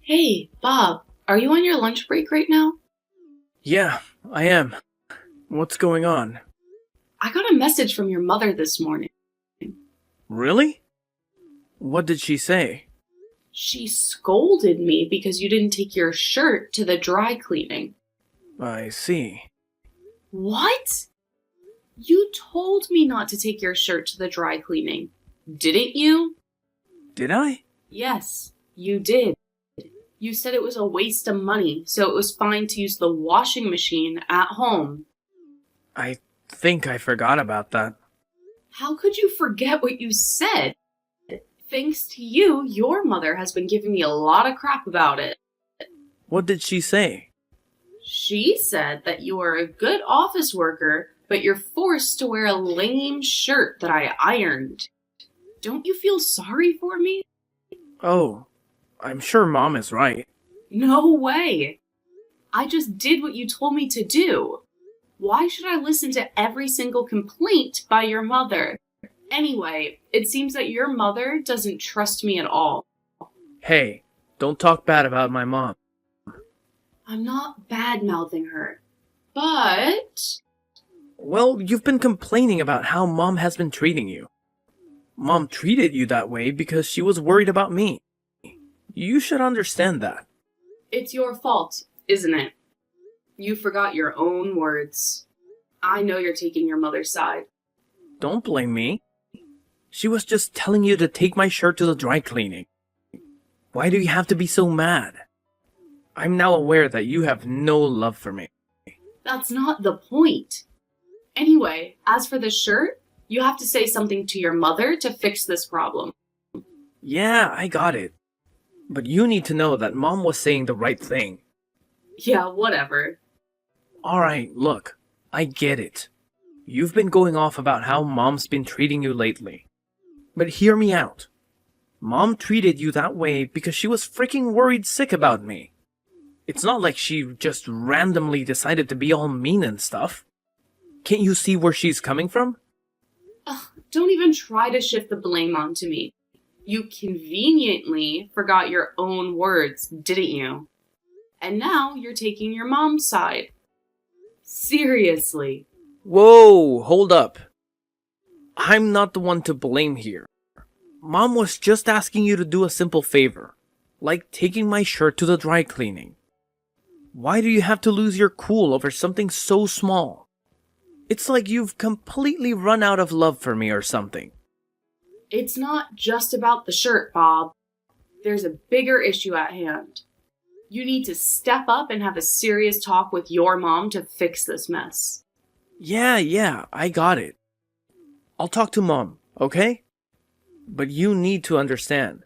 Hey, Bob, are you on your lunch break right now? Yeah, I am. What's going on? I got a message from your mother this morning. Really? What did she say? She scolded me because you didn't take your shirt to the dry cleaning. I see. What? You told me not to take your shirt to the dry cleaning, didn't you? Did I? Yes, you did. You said it was a waste of money, so it was fine to use the washing machine at home. I think I forgot about that. How could you forget what you said? Thanks to you, your mother has been giving me a lot of crap about it. What did she say? She said that you are a good office worker, but you're forced to wear a lame shirt that I ironed. Don't you feel sorry for me? Oh, I'm sure Mom is right. No way. I just did what you told me to do. Why should I listen to every single complaint by your mother? Anyway, it seems that your mother doesn't trust me at all. Hey, don't talk bad about my mom. I'm not bad-mouthing her, but Well, you've been complaining about how Mom has been treating you. Mom treated you that way because she was worried about me. You should understand that. it's your fault, isn't it? You forgot your own words. I know you're taking your mother's side. Don't blame me. She was just telling you to take my shirt to the dry cleaning. Why do you have to be so mad? I'm now aware that you have no love for me. That's not the point. Anyway, as for the shirt, you have to say something to your mother to fix this problem. Yeah, I got it. But you need to know that Mom was saying the right thing. Yeah, whatever. Alright, look, I get it. You've been going off about how Mom's been treating you lately. But hear me out. Mom treated you that way because she was freaking worried sick about me. It's not like she just randomly decided to be all mean and stuff. Can't you see where she's coming from? Ugh, don't even try to shift the blame onto me. You conveniently forgot your own words, didn't you? And now you're taking your mom's side. Seriously. Whoa, hold up. I'm not the one to blame here. Mom was just asking you to do a simple favor, like taking my shirt to the dry cleaning. Why do you have to lose your cool over something so small? It's like you've completely run out of love for me or something. It's not just about the shirt, Bob. There's a bigger issue at hand. You need to step up and have a serious talk with your mom to fix this mess. Yeah, I got it. I'll talk to Mom, okay? But you need to understand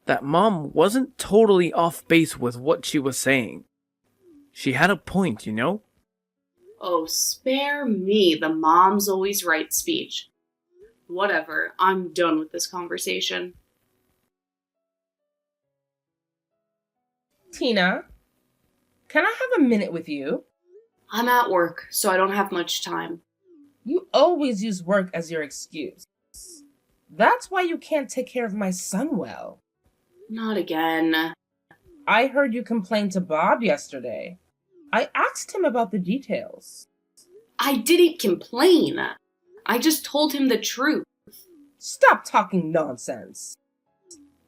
that Mom wasn't totally off base with what she was saying. She had a point, you know? Oh, spare me the mom's always right speech. Whatever, I'm done with this conversation. Tina, can I have a minute with you? I'm at work, so I don't have much time. You always use work as your excuse. That's why you can't take care of my son well. Not again. I heard you complain to Bob yesterday. I asked him about the details. I didn't complain. I just told him the truth. Stop talking nonsense.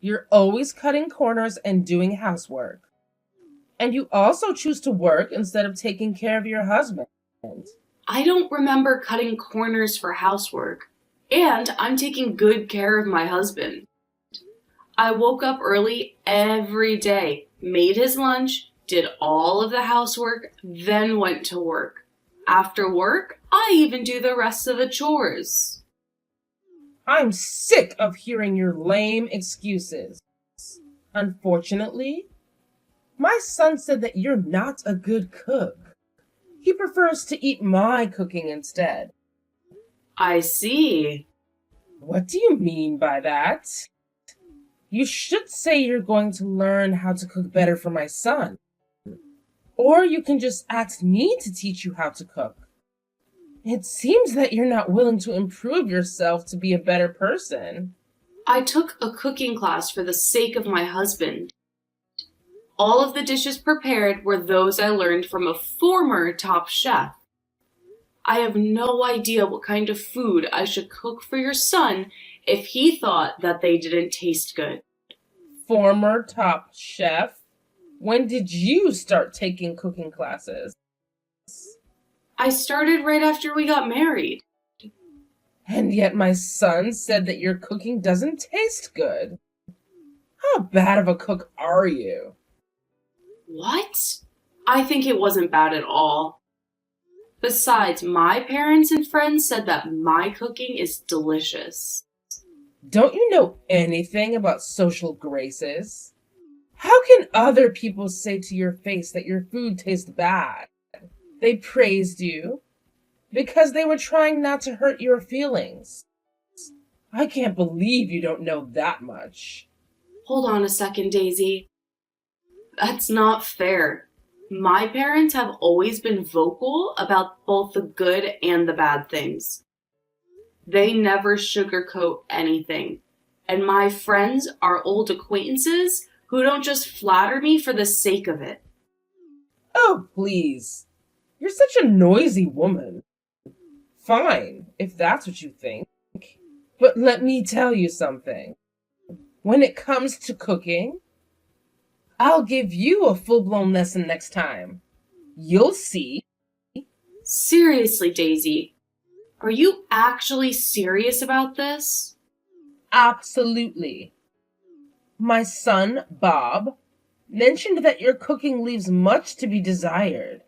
You're always cutting corners and doing housework. And you also choose to work instead of taking care of your husband. I don't remember cutting corners for housework, and I'm taking good care of my husband. I woke up early every day, made his lunch, did all of the housework, then went to work. After work, I even do the rest of the chores. I'm sick of hearing your lame excuses. Unfortunately, my son said that you're not a good cook. He prefers to eat my cooking instead. I see. What do you mean by that? You should say you're going to learn how to cook better for my son. Or you can just ask me to teach you how to cook. It seems that you're not willing to improve yourself to be a better person. I took a cooking class for the sake of my husband. All of the dishes prepared were those I learned from a former top chef. I have no idea what kind of food I should cook for your son if he thought that they didn't taste good. Former top chef? When did you start taking cooking classes? I started right after we got married. And yet my son said that your cooking doesn't taste good. How bad of a cook are you? What? I think it wasn't bad at all. Besides, my parents and friends said that my cooking is delicious. Don't you know anything about social graces? How can other people say to your face that your food tastes bad? They praised you because they were trying not to hurt your feelings. I can't believe you don't know that much. Hold on a second, Daisy. That's not fair. My parents have always been vocal about both the good and the bad things. They never sugarcoat anything. And my friends are old acquaintances who don't just flatter me for the sake of it. Oh, please. You're such a noisy woman. Fine, if that's what you think. But let me tell you something. When it comes to cooking, I'll give you a full-blown lesson next time. You'll see. Seriously, Daisy, are you actually serious about this? Absolutely. My son, Bob, mentioned that your cooking leaves much to be desired.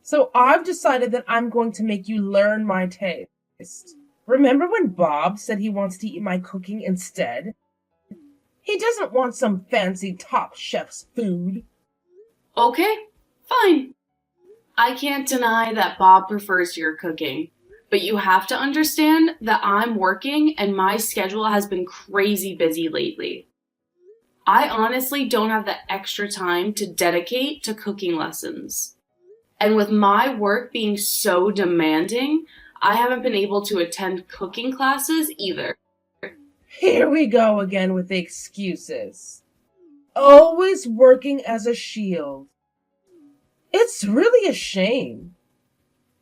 So I've decided that I'm going to make you learn my taste. Remember when Bob said he wants to eat my cooking instead? He doesn't want some fancy top chef's food. Okay, fine. I can't deny that Bob prefers your cooking, but you have to understand that I'm working and my schedule has been crazy busy lately. I honestly don't have the extra time to dedicate to cooking lessons. And with my work being so demanding, I haven't been able to attend cooking classes either. Here we go again with the excuses. Always working as a shield. It's really a shame.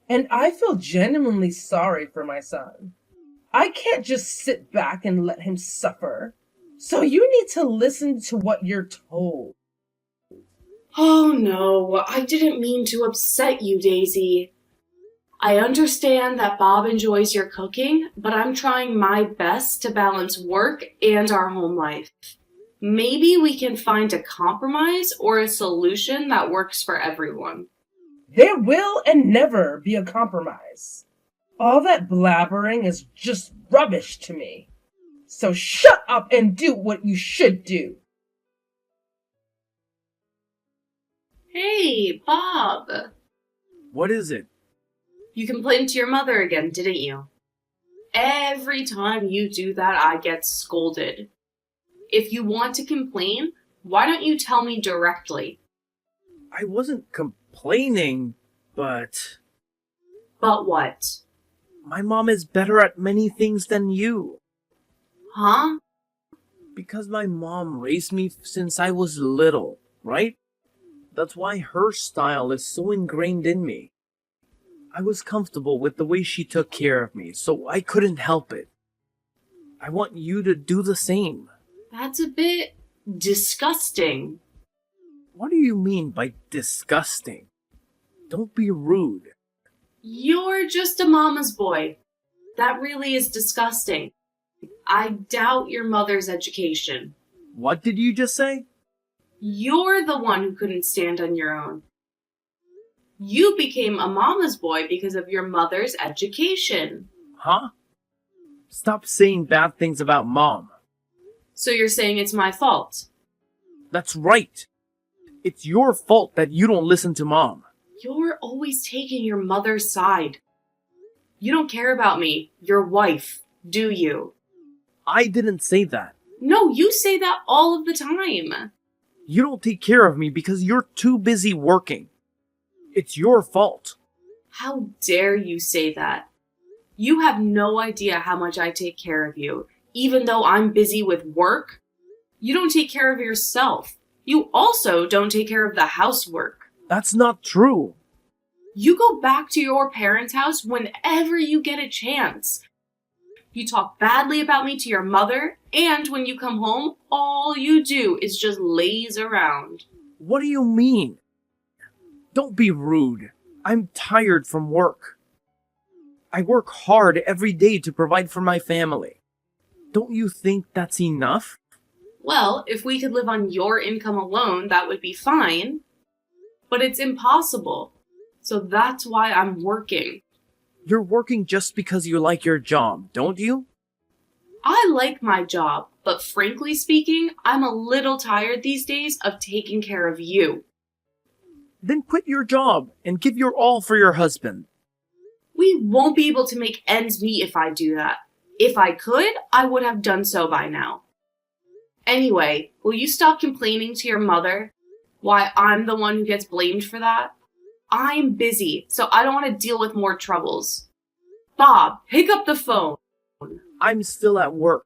And I feel genuinely sorry for my son. I can't just sit back and let him suffer. So you need to listen to what you're told. Oh no, I didn't mean to upset you, Daisy. I understand that Bob enjoys your cooking, but I'm trying my best to balance work and our home life. Maybe we can find a compromise or a solution that works for everyone. There will and never be a compromise. All that blabbering is just rubbish to me. So shut up and do what you should do. Hey, Bob. What is it? You complained to your mother again, didn't you? Every time you do that, I get scolded. If you want to complain, why don't you tell me directly? I wasn't complaining, but But what? my mom is better at many things than you. Huh? Because my mom raised me since I was little, right? That's why her style is so ingrained in me. I was comfortable with the way she took care of me, so I couldn't help it. I want you to do the same. That's a bit disgusting. What do you mean by disgusting? Don't be rude. You're just a mama's boy. That really is disgusting. I doubt your mother's education. What did you just say? You're the one who couldn't stand on your own. You became a mama's boy because of your mother's education. Huh? Stop saying bad things about Mom. So you're saying it's my fault? That's right. It's your fault that you don't listen to Mom. You're always taking your mother's side. You don't care about me, your wife, do you? I didn't say that. No, you say that all of the time. You don't take care of me because you're too busy working. It's your fault. How dare you say that? You have no idea how much I take care of you, even though I'm busy with work. You don't take care of yourself. You also don't take care of the housework. That's not true. You go back to your parents' house whenever you get a chance. You talk badly about me to your mother, and when you come home, all you do is just laze around. What do you mean? Don't be rude. I'm tired from work. I work hard every day to provide for my family. Don't you think that's enough? Well, if we could live on your income alone, that would be fine. But it's impossible. So that's why I'm working. You're working just because you like your job, don't you? I like my job, but frankly speaking, I'm a little tired these days of taking care of you. Then quit your job and give your all for your husband. We won't be able to make ends meet if I do that. If I could, I would have done so by now. Anyway, will you stop complaining to your mother? Why I'm the one who gets blamed for that? I'm busy, so I don't want to deal with more troubles. Bob, pick up the phone. I'm still at work.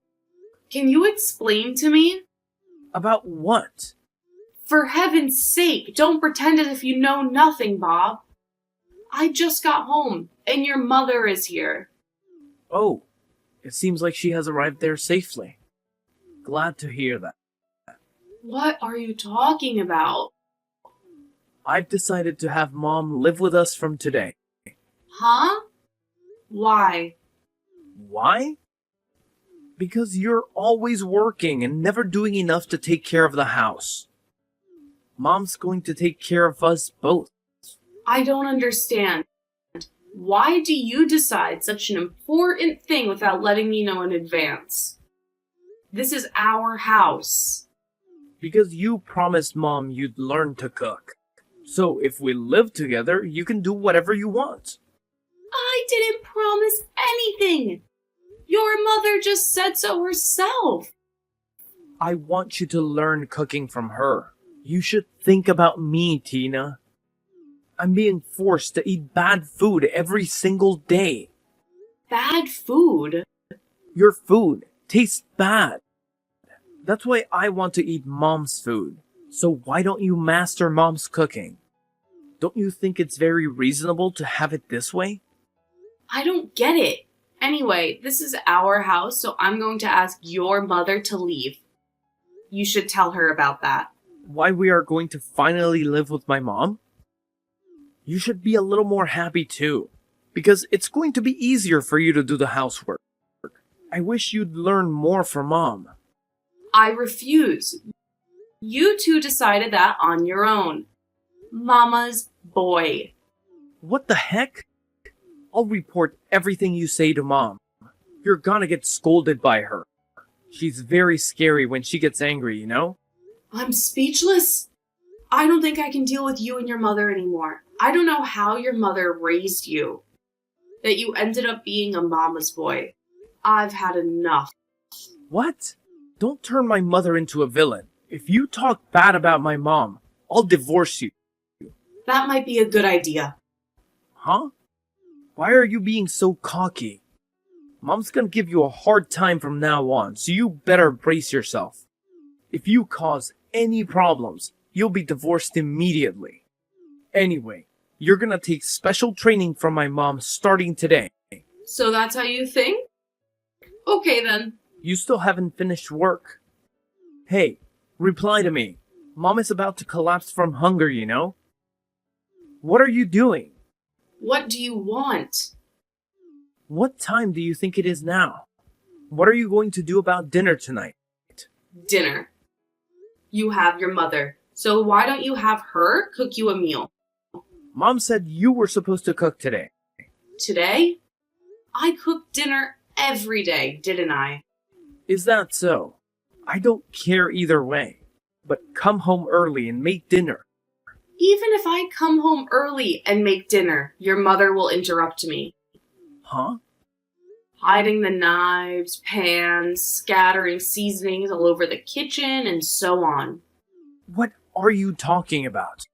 Can you explain to me? About what? For heaven's sake, don't pretend as if you know nothing, Bob. I just got home, and your mother is here. Oh, it seems like she has arrived there safely. Glad to hear that. What are you talking about? I've decided to have Mom live with us from today. Huh? Why? Why? Because you're always working and never doing enough to take care of the house. Mom's going to take care of us both. I don't understand. Why do you decide such an important thing without letting me know in advance? This is our house. Because you promised Mom you'd learn to cook. So if we live together, you can do whatever you want. I didn't promise anything. Your mother just said so herself. I want you to learn cooking from her. You should think about me, Tina. I'm being forced to eat bad food every single day. Bad food? Your food tastes bad. That's why I want to eat Mom's food. So why don't you master Mom's cooking? Don't you think it's very reasonable to have it this way? I don't get it. Anyway, this is our house, so I'm going to ask your mother to leave. You should tell her about that. Why we are going to finally live with my mom? You should be a little more happy too, because it's going to be easier for you to do the housework. I wish you'd learn more from Mom. I refuse. You two decided that on your own. Mama's boy. What the heck? I'll report everything you say to Mom. You're gonna get scolded by her. She's very scary when she gets angry, you know? I'm speechless. I don't think I can deal with you and your mother anymore. I don't know how your mother raised you. That you ended up being a mama's boy. I've had enough. What? Don't turn my mother into a villain. If you talk bad about my mom, I'll divorce you. That might be a good idea. Huh? Why are you being so cocky? Mom's gonna give you a hard time from now on, so you better brace yourself. If you cause any problems, you'll be divorced immediately. Anyway, you're gonna take special training from my mom starting today. So that's how you think? Okay then. You still haven't finished work. Hey, reply to me. Mom is about to collapse from hunger, you know? What are you doing? What do you want? What time do you think it is now? What are you going to do about dinner tonight? Dinner. You have your mother, so why don't you have her cook you a meal? Mom said you were supposed to cook today. Today? I cook dinner every day, didn't I? Is that so? I don't care either way. But come home early and make dinner. Even if I come home early and make dinner, your mother will interrupt me. Huh? Hiding the knives, pans, scattering seasonings all over the kitchen, and so on. What are you talking about?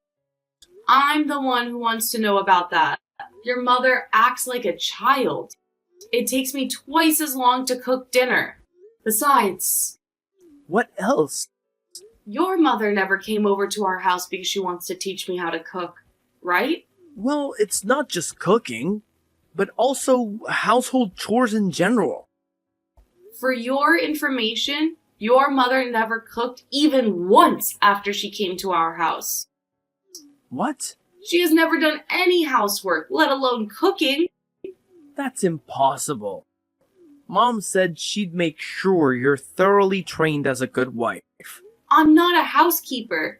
I'm the one who wants to know about that. Your mother acts like a child. It takes me twice as long to cook dinner. Besides... What else? Your mother never came over to our house because she wants to teach me how to cook, right? Well, it's not just cooking, but also household chores in general. For your information, your mother never cooked even once after she came to our house. What? She has never done any housework, let alone cooking. That's impossible. Mom said she'd make sure you're thoroughly trained as a good wife. I'm not a housekeeper.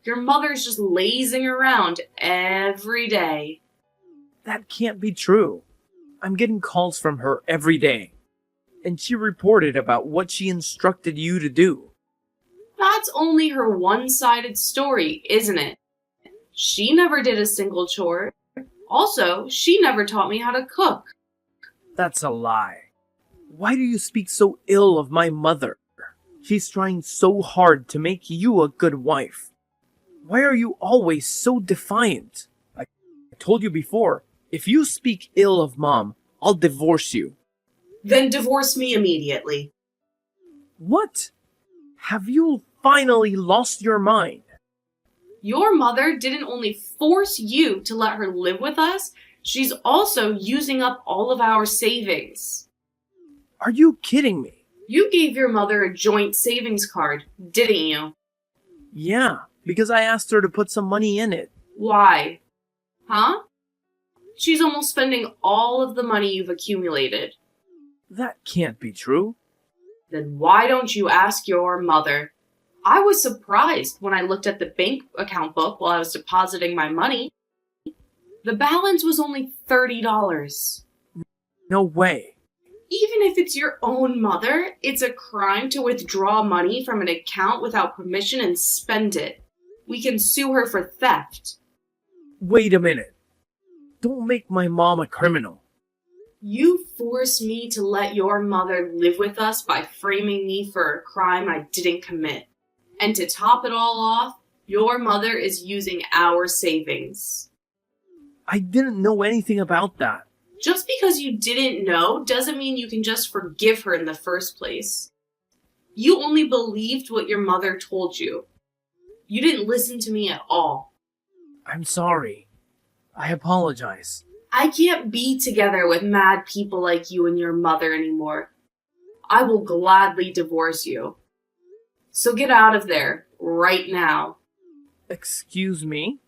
Your mother's just lazing around every day. That can't be true. I'm getting calls from her every day. And she reported about what she instructed you to do. That's only her one-sided story, isn't it? She never did a single chore. Also, she never taught me how to cook. That's a lie. Why do you speak so ill of my mother? She's trying so hard to make you a good wife. Why are you always so defiant? I told you before, if you speak ill of Mom, I'll divorce you. Then divorce me immediately. What? Have you finally lost your mind? Your mother didn't only force you to let her live with us, she's also using up all of our savings. Are you kidding me? You gave your mother a joint savings card, didn't you? Yeah, because I asked her to put some money in it. Why? Huh? She's almost spending all of the money you've accumulated. That can't be true. Then why don't you ask your mother? I was surprised when I looked at the bank account book while I was depositing my money. The balance was only $30. No way. Even if it's your own mother, it's a crime to withdraw money from an account without permission and spend it. We can sue her for theft. Wait a minute. Don't make my mom a criminal. You forced me to let your mother live with us by framing me for a crime I didn't commit. And to top it all off, your mother is using our savings. I didn't know anything about that. Just because you didn't know doesn't mean you can just forgive her in the first place. You only believed what your mother told you. You didn't listen to me at all. I'm sorry. I apologize. I can't be together with mad people like you and your mother anymore. I will gladly divorce you. So get out of there, right now. Excuse me?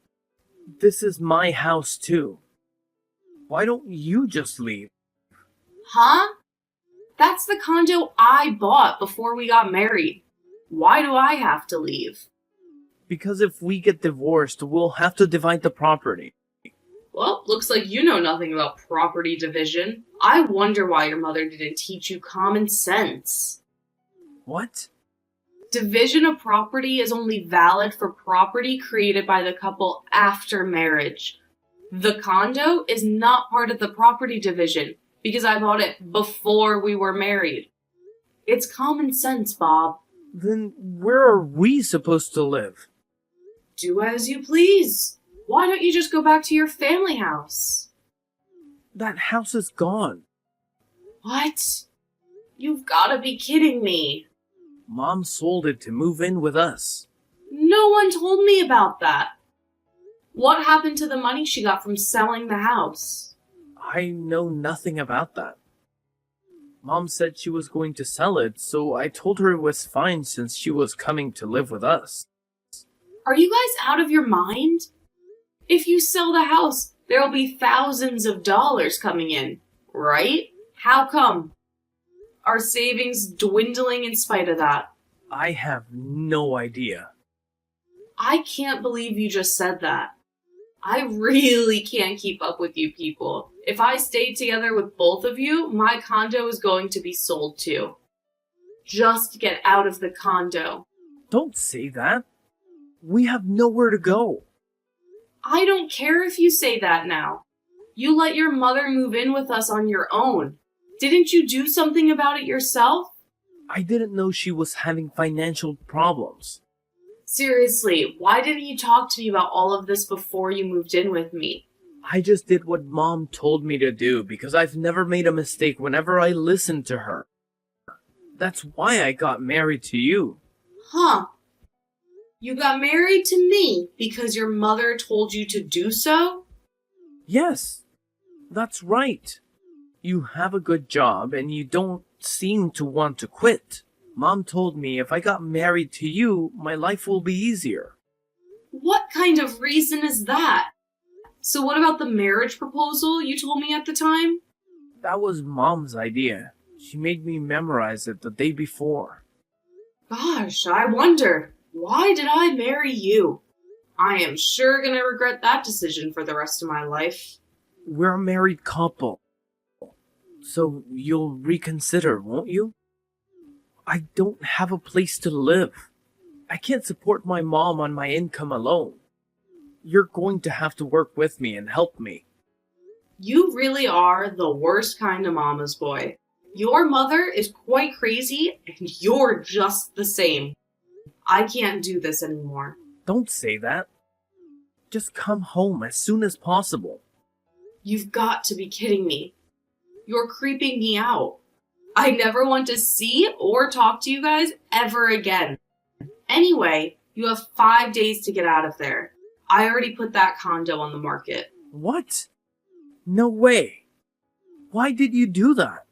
This is my house too. Why don't you just leave? Huh? That's the condo I bought before we got married. Why do I have to leave? Because if we get divorced, we'll have to divide the property. Well, looks like you know nothing about property division. I wonder why your mother didn't teach you common sense. What? Division of property is only valid for property created by the couple after marriage. The condo is not part of the property division because I bought it before we were married. It's common sense, Bob. Then where are we supposed to live? Do as you please. Why don't you just go back to your family house? That house is gone. What? You've gotta be kidding me. Mom sold it to move in with us. No one told me about that. What happened to the money she got from selling the house? I know nothing about that. Mom said she was going to sell it, so I told her it was fine since she was coming to live with us. Are you guys out of your mind? If you sell the house, there'll be thousands of dollars coming in, right? How come? Are savings dwindling in spite of that? I have no idea. I can't believe you just said that. I really can't keep up with you people. If I stayed together with both of you, my condo is going to be sold too. Just get out of the condo. Don't say that. We have nowhere to go. I don't care if you say that now. You let your mother move in with us on your own. Didn't you do something about it yourself? I didn't know she was having financial problems. Seriously, why didn't you talk to me about all of this before you moved in with me? I just did what Mom told me to do because I've never made a mistake whenever I listened to her. That's why I got married to you. Huh. You got married to me because your mother told you to do so? Yes, that's right. You have a good job and you don't seem to want to quit. Mom told me if I got married to you, my life will be easier. What kind of reason is that? So what about the marriage proposal you told me at the time? That was Mom's idea. She made me memorize it the day before. Gosh, I wonder, why did I marry you? I am sure gonna regret that decision for the rest of my life. We're a married couple. So you'll reconsider, won't you? I don't have a place to live. I can't support my mom on my income alone. You're going to have to work with me and help me. You really are the worst kind of mama's boy. Your mother is quite crazy, and you're just the same. I can't do this anymore. Don't say that. Just come home as soon as possible. You've got to be kidding me. You're creeping me out. I never want to see or talk to you guys ever again. Anyway, you have 5 days to get out of there. I already put that condo on the market. What? No way. Why did you do that?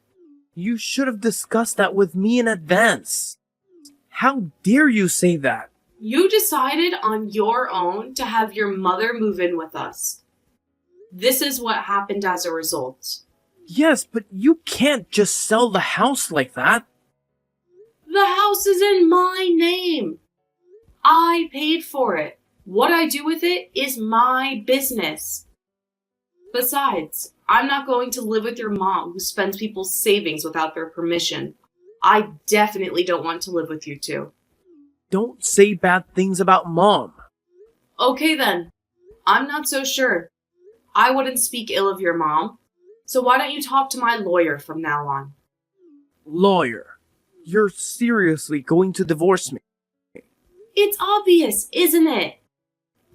You should have discussed that with me in advance. How dare you say that? You decided on your own to have your mother move in with us. This is what happened as a result. Yes, but you can't just sell the house like that. The house is in my name. I paid for it. What I do with it is my business. Besides, I'm not going to live with your mom who spends people's savings without their permission. I definitely don't want to live with you two. Don't say bad things about Mom. Okay then. I'm not so sure. I wouldn't speak ill of your mom. So why don't you talk to my lawyer from now on? Lawyer, you're seriously going to divorce me? It's obvious, isn't it?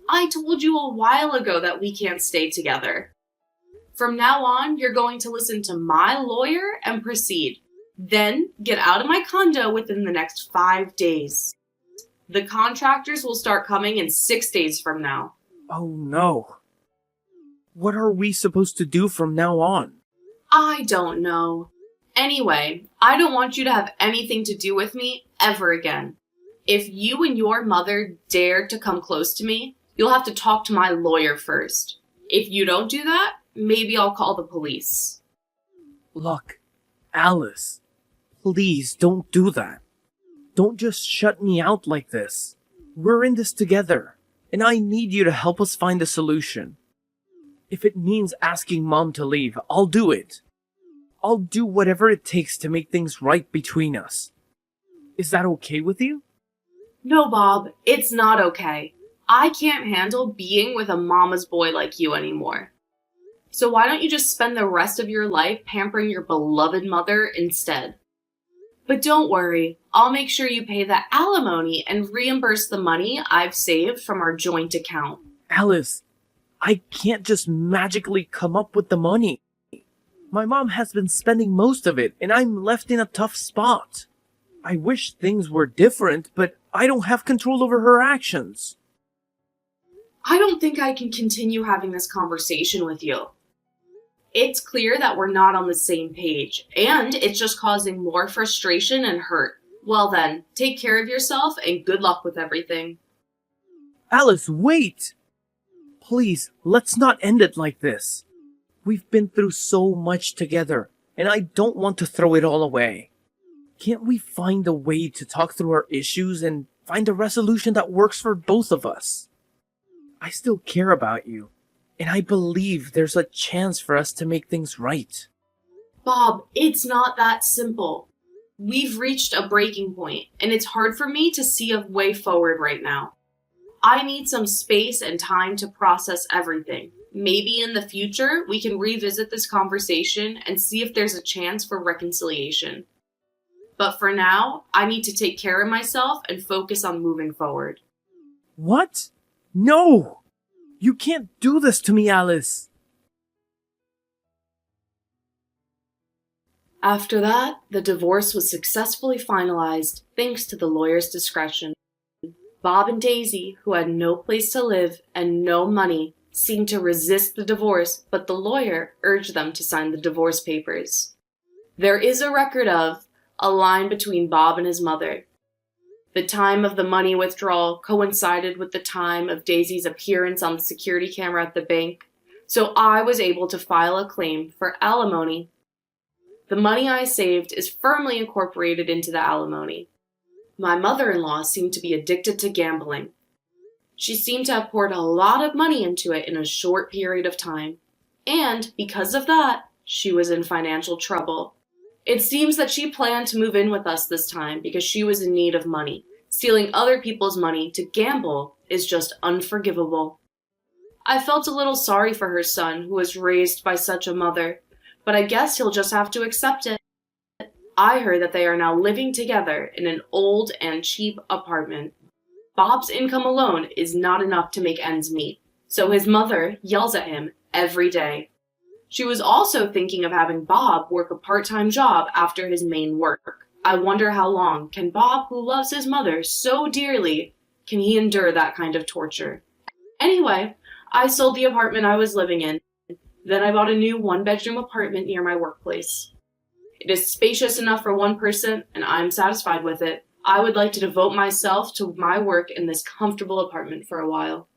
I told you a while ago that we can't stay together. From now on, you're going to listen to my lawyer and proceed. Then get out of my condo within the next 5 days. The contractors will start coming in 6 days from now. Oh no. What are we supposed to do from now on? I don't know. Anyway, I don't want you to have anything to do with me ever again. If you and your mother dare to come close to me, you'll have to talk to my lawyer first. If you don't do that, maybe I'll call the police. Look, Alice, please don't do that. Don't just shut me out like this. We're in this together, and I need you to help us find a solution. If it means asking Mom to leave, I'll do it. I'll do whatever it takes to make things right between us. Is that okay with you? No, Bob, it's not okay. I can't handle being with a mama's boy like you anymore. So why don't you just spend the rest of your life pampering your beloved mother instead? But don't worry, I'll make sure you pay the alimony and reimburse the money I've saved from our joint account. Alice, I can't just magically come up with the money. My mom has been spending most of it, and I'm left in a tough spot. I wish things were different, but I don't have control over her actions. I don't think I can continue having this conversation with you. It's clear that we're not on the same page, and it's just causing more frustration and hurt. Well then, take care of yourself and good luck with everything. Alice, wait! Please, let's not end it like this. We've been through so much together, and I don't want to throw it all away. Can't we find a way to talk through our issues and find a resolution that works for both of us? I still care about you, and I believe there's a chance for us to make things right. Bob, it's not that simple. We've reached a breaking point, and it's hard for me to see a way forward right now. I need some space and time to process everything. Maybe in the future, we can revisit this conversation and see if there's a chance for reconciliation. But for now, I need to take care of myself and focus on moving forward. What? No! You can't do this to me, Alice! After that, the divorce was successfully finalized thanks to the lawyer's discretion. Bob and Daisy, who had no place to live and no money, seemed to resist the divorce, but the lawyer urged them to sign the divorce papers. There is a record of a line between Bob and his mother. The time of the money withdrawal coincided with the time of Daisy's appearance on the security camera at the bank, so I was able to file a claim for alimony. The money I saved is firmly incorporated into the alimony. My mother-in-law seemed to be addicted to gambling. She seemed to have poured a lot of money into it in a short period of time, and because of that, she was in financial trouble. It seems that she planned to move in with us this time because she was in need of money. Stealing other people's money to gamble is just unforgivable. I felt a little sorry for her son, who was raised by such a mother, but I guess he'll just have to accept it. I heard that they are now living together in an old and cheap apartment. Bob's income alone is not enough to make ends meet, so his mother yells at him every day. She was also thinking of having Bob work a part-time job after his main work. I wonder how long can Bob, who loves his mother so dearly, can he endure that kind of torture? Anyway, I sold the apartment I was living in. Then I bought a new one-bedroom apartment near my workplace. It is spacious enough for one person, and I'm satisfied with it. I would like to devote myself to my work in this comfortable apartment for a while.